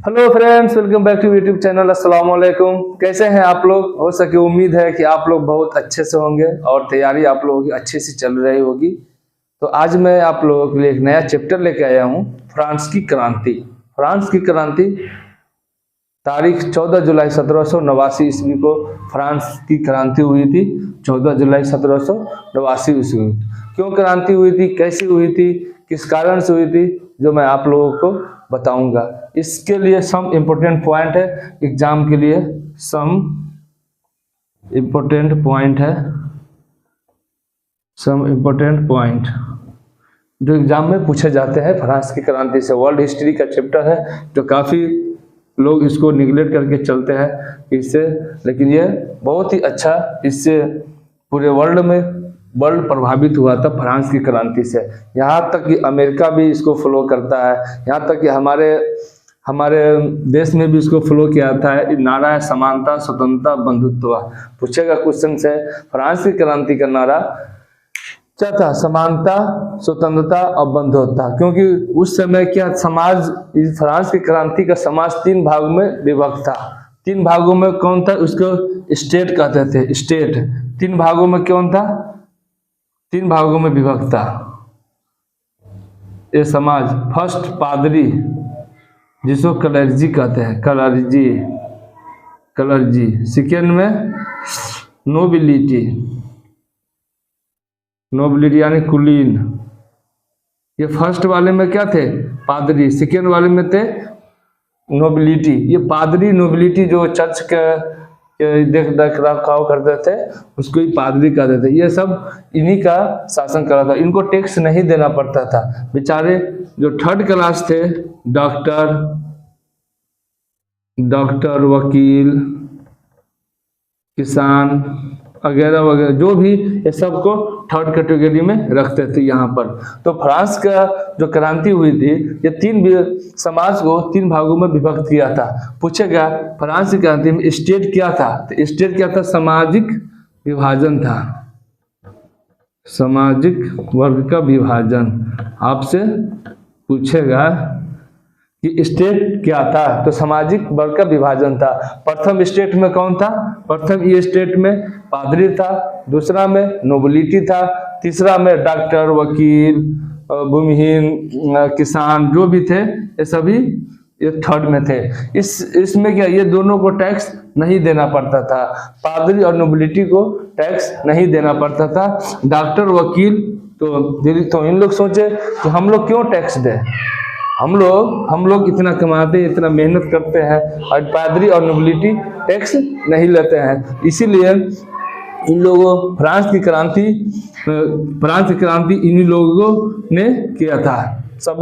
Hello friends, welcome back to YouTube channel. अस्सलाम वालेकुम। कैसे हैं आप लोग? हो सके उम्मीद है कि आप लोग बहुत अच्छे से होंगे और तैयारी आप लोगों की अच्छी से चल रही होगी। तो आज मैं आप लोगों के लिए एक नया चैप्टर लेके आया हूँ, फ्रांस की क्रांति। फ्रांस की क्रांति तारीख 14 जुलाई 1789 ईस्वी को फ्रांस की क्रांति हुई थी। 14 जुलाई 1789 ईस्वी। क्यों क्रांति हुई थी, कैसी हुई थी, किस कारण से हुई थी, जो मैं आप लोगों को बताऊंगा। इसके लिए सम इम्पोर्टेंट पॉइंट है एग्जाम के लिए, सम इम्पोर्टेंट पॉइंट है, सम इम्पोर्टेंट पॉइंट जो एग्जाम में पूछे जाते हैं फ्रांस की क्रांति से। वर्ल्ड हिस्ट्री का चैप्टर है जो काफ़ी लोग इसको निगलेक्ट करके चलते हैं इससे, लेकिन ये बहुत ही अच्छा, इससे पूरे वर्ल्ड प्रभावित हुआ था फ्रांस की क्रांति से। यहाँ तक कि अमेरिका भी इसको फॉलो करता है, यहाँ तक कि हमारे देश में भी इसको फॉलो किया था। नारा है समानता, स्वतंत्रता, बंधुत्व। पूछेगा क्वेश्चन से, फ्रांस की क्रांति का नारा क्या था? समानता, स्वतंत्रता और बंधुत्व। क्योंकि उस समय क्या समाज, फ्रांस की क्रांति का समाज 3 भागों में विभक्त था। 3 भागों में कौन था? उसको स्टेट कहते थे, स्टेट। 3 भागों में कौन था? 3 भागों में विभक्त था ये समाज। फर्स्ट पादरी, जिसको क्लर्जी कहते हैं, क्लर्जी। सेकेंड में नोबिलिटी यानी कुलीन। ये फर्स्ट वाले में क्या थे? पादरी। सेकेंड वाले में थे नोबिलिटी। ये पादरी नोबिलिटी जो चर्च के देख रखाव करते थे उसको ही पादरी कहते थे। ये सब इन्हीं का शासन कर रहा था। इनको टैक्स नहीं देना पड़ता था। बेचारे जो थर्ड क्लास थे, डॉक्टर, वकील, किसान वगैरह वगैरह, जो भी, ये सबको थर्ड कैटेगरी में रखते थे यहाँ पर। तो फ्रांस का जो क्रांति हुई थी, ये 3 समाज को 3 भागों में विभक्त किया था। पूछेगा फ्रांस की क्रांति में स्टेट क्या था? तो स्टेट क्या था? सामाजिक विभाजन था, सामाजिक वर्ग का विभाजन। आपसे पूछेगा कि स्टेट क्या था, तो सामाजिक वर्ग का विभाजन था। प्रथम स्टेट में कौन था? प्रथम ये स्टेट में पादरी था, दूसरा में नोबिलिटी था, तीसरा में डॉक्टर, वकील, भूमिहीन, किसान जो भी थे, ये सभी ये थर्ड में थे। इसमें क्या, ये दोनों को टैक्स नहीं देना पड़ता था। पादरी और नोबिलिटी को टैक्स नहीं देना पड़ता था। डॉक्टर, वकील, तो इन लोग सोचे कि हम लोग क्यों टैक्स दें, हम लोग इतना कमाते हैं, इतना मेहनत करते हैं, और पादरी और नोबिलिटी टैक्स नहीं लेते हैं। इसीलिए इन लोगों फ्रांस की क्रांति इन्हीं लोगों ने किया था। सब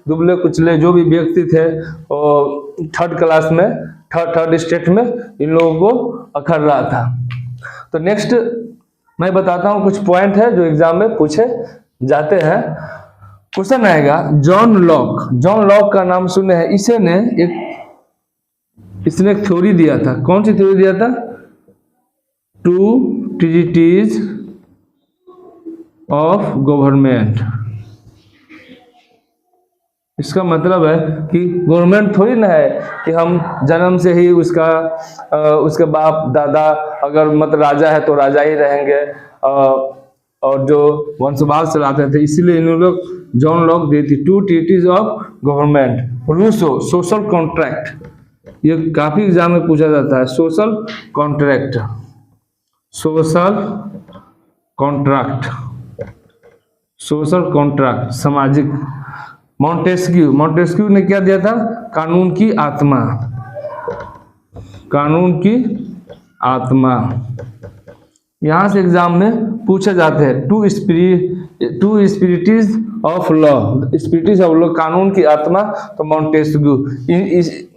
दुबले कुचले जो भी व्यक्ति थे वो थर्ड क्लास में, थर्ड स्टेट में इन लोगों को अखर रहा था। तो नेक्स्ट मैं बताता हूँ कुछ पॉइंट है जो एग्जाम में पूछे जाते हैं। क्वेश्चन आएगा, जॉन लॉक का नाम सुने हैं। इसने एक थ्योरी दिया था। कौन सी थ्योरी दिया था? 2 ट्रिनिटीज ऑफ गवर्नमेंट। इसका मतलब है कि गवर्नमेंट थोड़ी ना है कि हम जन्म से ही उसके बाप दादा अगर मतलब राजा है तो राजा ही रहेंगे, और जो वंशवाद चलाते थे। इसीलिए इन लोग जॉन लॉक दी थी 2 trinities of government. Rousseau, social contract, ये काफी एग्जाम में पूछा जाता है। सोशल कॉन्ट्रैक्ट, सामाजिक। मॉन्टेस्क्यू ने क्या दिया था? कानून की आत्मा। यहां से एग्जाम में पूछे जाते हैं 2 स्पिरिट्स ऑफ लॉ, कानून की आत्मा। तो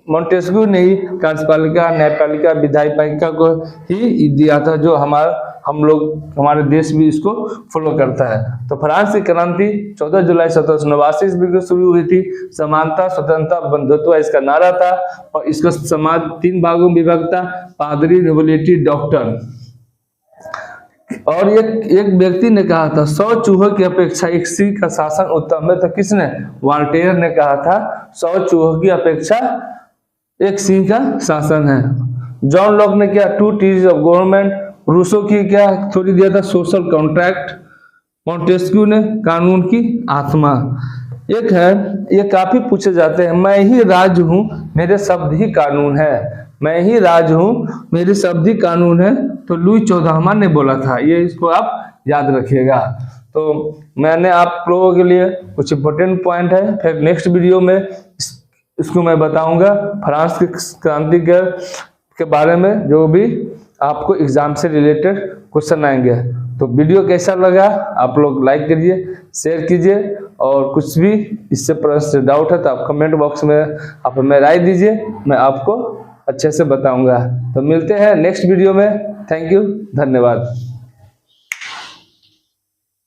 मॉन्टेस्क्यू ने ही कार्यपालिका, न्यायपालिका, विधायिका को ही दिया था, जो हमारे देश भी इसको फॉलो करता है। तो फ्रांस की क्रांति 14 जुलाई 1789 ईस्वी को शुरू हुई थी। समानता, स्वतंत्रता, बंधुत्व इसका नारा था। और इसका समाज 3 भागों में विभक्त था, पादरी, नोबिलिटी, डॉक्टर। और एक व्यक्ति ने कहा था 100 चूहों की अपेक्षा एक सिंह का शासन उत्तम है। तो किसने? वॉल्टेयर ने कहा था 100 चूहों की अपेक्षा एक सिंह का शासन है। जॉन लॉक ने क्या, two treatise of government. Rousseau की क्या थ्योरी दिया था, सोशल कॉन्ट्रैक्ट। मॉन्टेस्क्यू ने कानून की आत्मा। एक है, ये काफी पूछे जाते हैं, मैं ही राज हूं मेरे शब्द ही कानून है। मैं ही राज हूं मेरे शब्द ही कानून है, तो लुई 14वां ने बोला था। ये इसको आप याद रखिएगा। तो मैंने आप लोगों के लिए कुछ इंपॉर्टेंट पॉइंट है, फिर नेक्स्ट वीडियो में इसको मैं बताऊंगा फ्रांस की क्रांति के बारे में, जो भी आपको एग्जाम से रिलेटेड क्वेश्चन आएंगे। तो वीडियो कैसा लगा आप लोग लाइक करिए, शेयर कीजिए, और कुछ भी इससे प्रश्न डाउट है तो आप कमेंट बॉक्स में आप हमें राय दीजिए, मैं आपको अच्छे से बताऊंगा। तो मिलते हैं नेक्स्ट वीडियो में। थैंक यू, धन्यवाद।